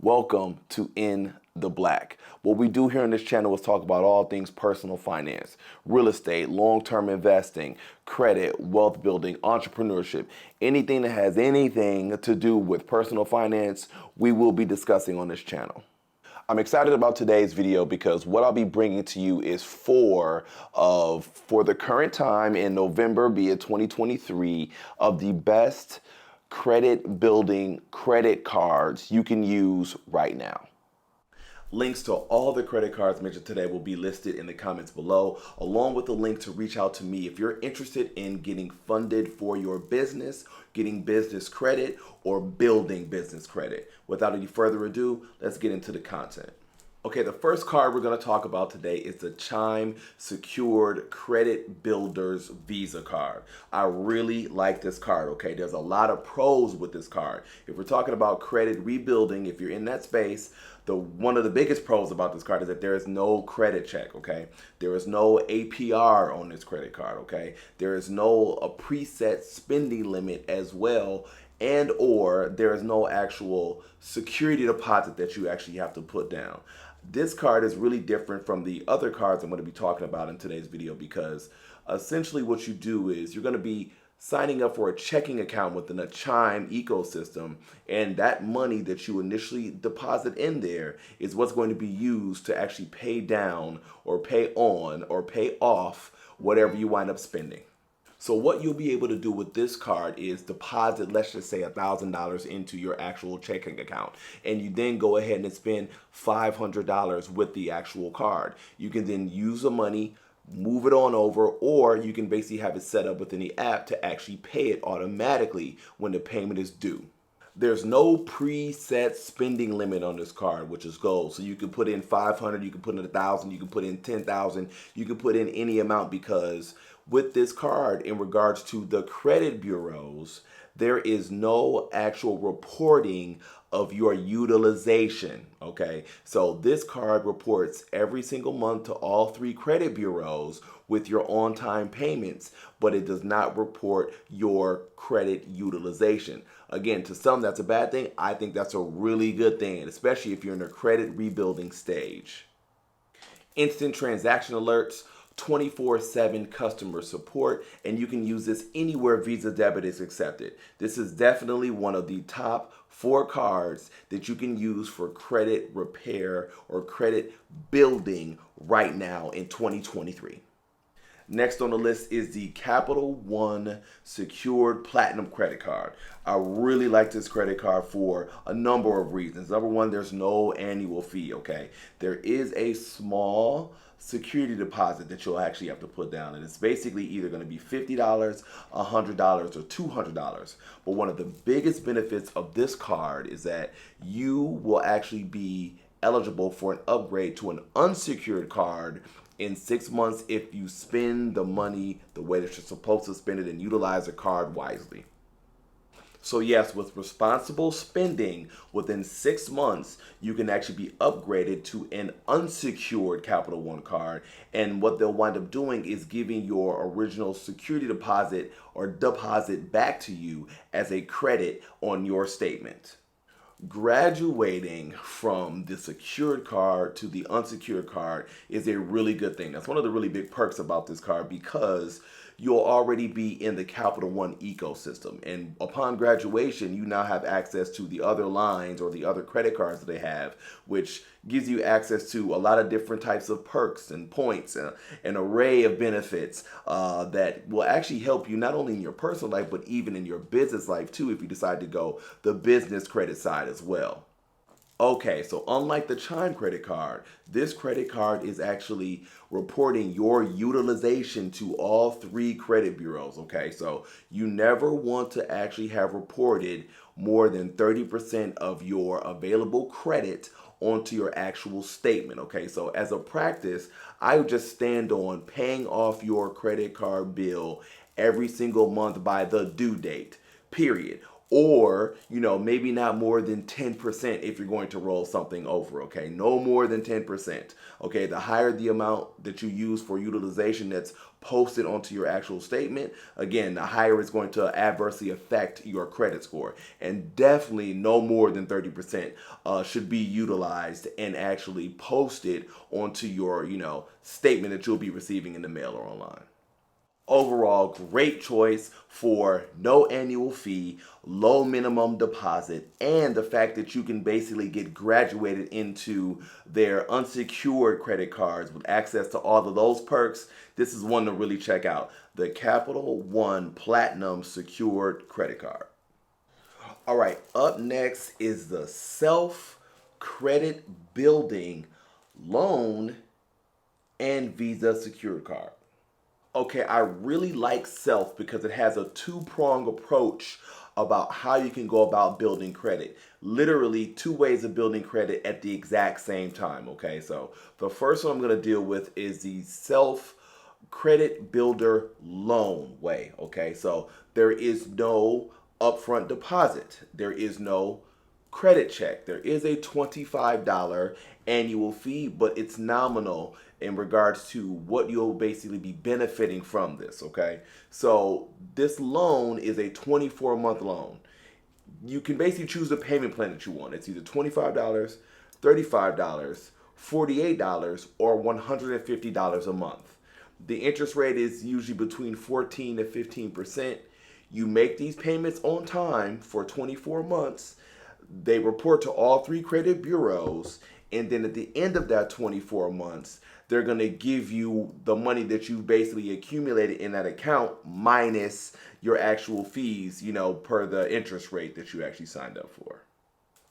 Welcome to In the Black. What we do here on this channel is talk about all things personal finance, real estate, long-term investing, credit, wealth building, entrepreneurship, anything that has anything to do with personal finance, we will be discussing on this channel. I'm excited about today's video because what I'll be bringing to you is for the current time in November, be it 2023, of the best credit building credit cards you can use right now. Links to all the credit cards mentioned today will be listed in the comments below, along with a link to reach out to me if you're interested in getting funded for your business, getting business credit, or building business credit. Without any further ado, let's get into the content. Okay, the first card we're going to talk about today is the Chime Secured Credit Builders Visa card. I really like this card, okay? There's a lot of pros with this card. If we're talking about credit rebuilding, if you're in that space, one of the biggest pros about this card is that there is no credit check, okay? There is no APR on this credit card, okay? There is no a preset spending limit as well, and or there is no actual security deposit that you actually have to put down. This card is really different from the other cards I'm going to be talking about in today's video because essentially what you do is you're going to be signing up for a checking account within a Chime ecosystem, and that money that you initially deposit in there is what's going to be used to actually pay down or pay on or pay off whatever you wind up spending. So what you'll be able to do with this card is deposit, let's just say $1,000 into your actual checking account. And you then go ahead and spend $500 with the actual card. You can then use the money, move it on over, or you can basically have it set up within the app to actually pay it automatically when the payment is due. There's no preset spending limit on this card, which is gold. So you can put in 500, you can put in 1,000, you can put in 10,000, you can put in any amount because with this card, in regards to the credit bureaus, there is no actual reporting of your utilization, okay? So this card reports every single month to all three credit bureaus with your on-time payments, but it does not report your credit utilization. Again, to some that's a bad thing. I think that's a really good thing, especially if you're in a credit rebuilding stage. Instant transaction alerts, 24/7 customer support, and you can use this anywhere Visa debit is accepted. This is definitely one of the top 4 cards that you can use for credit repair or credit building right now in 2023. Next on the list is the Capital One Secured Platinum Credit Card. I really like this credit card for a number of reasons. Number one, there's no annual fee, okay? There is a small security deposit that you'll actually have to put down, and it's basically either going to be $50, $100, or $200. But one of the biggest benefits of this card is that you will actually be eligible for an upgrade to an unsecured card in 6 months if you spend the money the way that you're supposed to spend it and utilize the card wisely. So yes, with responsible spending, within 6 months, you can actually be upgraded to an unsecured Capital One card. And what they'll wind up doing is giving your original security deposit or deposit back to you as a credit on your statement. Graduating from the secured card to the unsecured card is a really good thing. That's one of the really big perks about this card because you'll already be in the Capital One ecosystem. And upon graduation, you now have access to the other lines or the other credit cards that they have, which gives you access to a lot of different types of perks and points, an array of benefits that will actually help you not only in your personal life, but even in your business life too, if you decide to go the business credit side as well. Okay, so unlike the Chime credit card, this credit card is actually reporting your utilization to all 3 credit bureaus, okay? So you never want to actually have reported more than 30% of your available credit onto your actual statement, okay? So as a practice, I would just stand on paying off your credit card bill every single month by the due date, period. or maybe not more than 10% if you're going to roll something over. Okay, no more than 10%. Okay, the higher the amount that you use for utilization that's posted onto your actual statement, again, the higher it's going to adversely affect your credit score. And definitely no more than 30% should be utilized and actually posted onto your statement that you'll be receiving in the mail or online. Overall, great choice for no annual fee, low minimum deposit, and the fact that you can basically get graduated into their unsecured credit cards with access to all of those perks. This is one to really check out, the Capital One Platinum Secured Credit Card. All right, up next is the Self Credit Building Loan and Visa Secured Card. Okay, I really like Self because it has a two-pronged approach about how you can go about building credit. Literally two ways of building credit at the exact same time. Okay, so the first one I'm going to deal with is the Self Credit Builder Loan way. Okay, so there is no upfront deposit, there is no credit check. There is a $25 annual fee, but it's nominal in regards to what you'll basically be benefiting from this, okay? So this loan is a 24-month loan. You can basically choose the payment plan that you want. It's either $25, $35, $48, or $150 a month. The interest rate is usually between 14 to 15%. You make these payments on time for 24 months. They report to all three credit bureaus, and then at the end of that 24 months, they're going to give you the money that you basically accumulated in that account minus your actual fees, per the interest rate that you actually signed up for.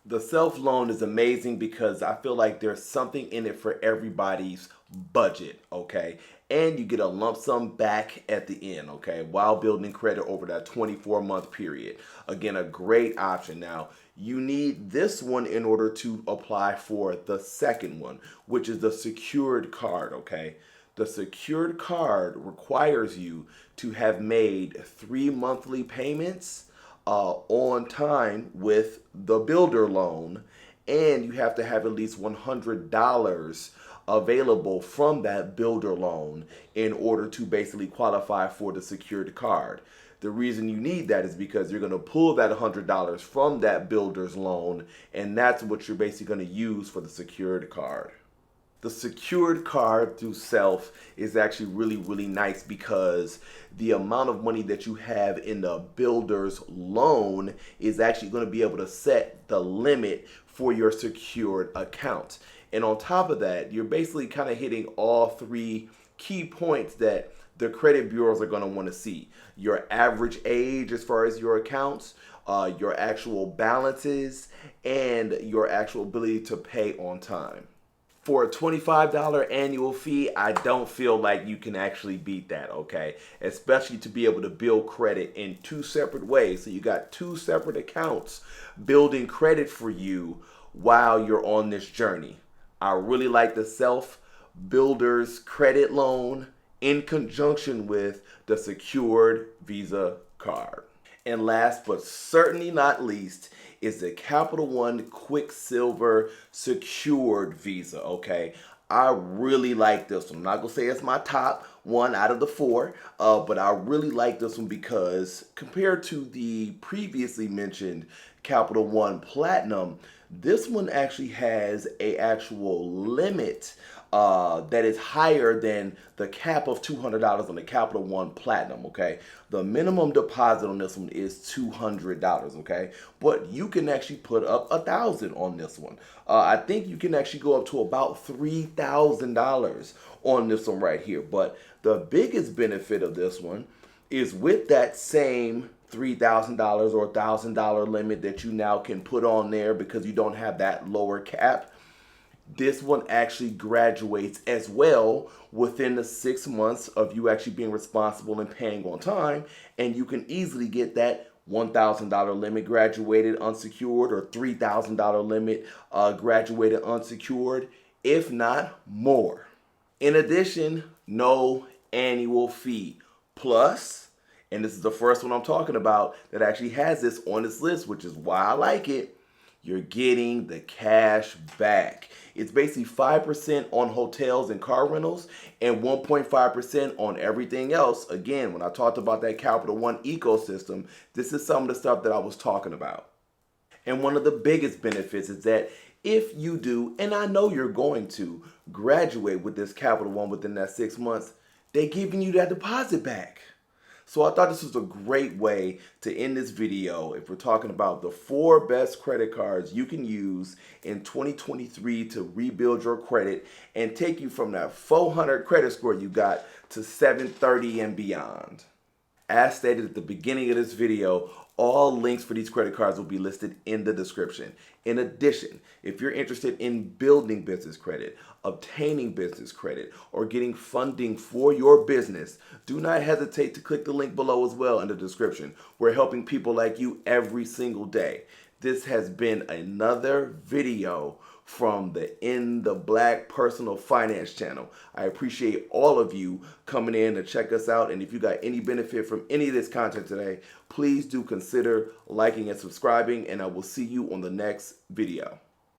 The self loan is amazing because I feel like there's something in it for everybody's budget, okay? And you get a lump sum back at the end, okay, while building credit over that 24-month period. Again, a great option. Now, you need this one in order to apply for the second one, which is the secured card, okay? The secured card requires you to have made 3 monthly payments on time with the builder loan, and you have to have at least $100 available from that builder loan in order to basically qualify for the secured card. The reason you need that is because you're going to pull that $100 from that builder's loan, and that's what you're basically going to use for the secured card. The secured card through Self is actually really, really nice because the amount of money that you have in the builder's loan is actually going to be able to set the limit for your secured account. And on top of that, you're basically kind of hitting all three key points that the credit bureaus are going to want to see: your average age as far as your accounts, your actual balances, and your actual ability to pay on time. For a $25 annual fee, I don't feel like you can actually beat that, okay? Especially to be able to build credit in two separate ways. So you got two separate accounts building credit for you while you're on this journey. I really like the Self Builders Credit Loan in conjunction with the secured Visa card. And last but certainly not least is the Capital One Quicksilver Secured Visa, okay? I really like this one. I'm not going to say it's my top one out of the four, but I really like this one because compared to the previously mentioned Capital One Platinum, this one actually has a actual limit that is higher than the cap of $200 on the Capital One Platinum, okay? The minimum deposit on this one is $200, okay? But you can actually put up $1,000 on this one. I think you can actually go up to about $3,000 on this one right here. But the biggest benefit of this one is with that same $3,000 or $1,000 limit that you now can put on there because you don't have that lower cap. This one actually graduates as well within the 6 months of you actually being responsible and paying on time, and you can easily get that $1,000 limit graduated unsecured or $3,000 limit graduated unsecured, if not more. In addition, no annual fee. Plus, And this is the first one I'm talking about that actually has this on its list, which is why I like it. You're getting the cash back. It's basically 5% on hotels and car rentals and 1.5% on everything else. Again, when I talked about that Capital One ecosystem, this is some of the stuff that I was talking about. And one of the biggest benefits is that if you do, and I know you're going to, graduate with this Capital One within that 6 months, they're giving you that deposit back. So I thought this was a great way to end this video if we're talking about the 4 best credit cards you can use in 2023 to rebuild your credit and take you from that 400 credit score you got to 730 and beyond. As stated at the beginning of this video, all links for these credit cards will be listed in the description. In addition, if you're interested in building business credit, obtaining business credit, or getting funding for your business, do not hesitate to click the link below as well in the description. We're helping people like you every single day. This has been another video from the In the Black Personal Finance channel. I appreciate all of you coming in to check us out. And if you got any benefit from any of this content today, please do consider liking and subscribing. And I will see you on the next video.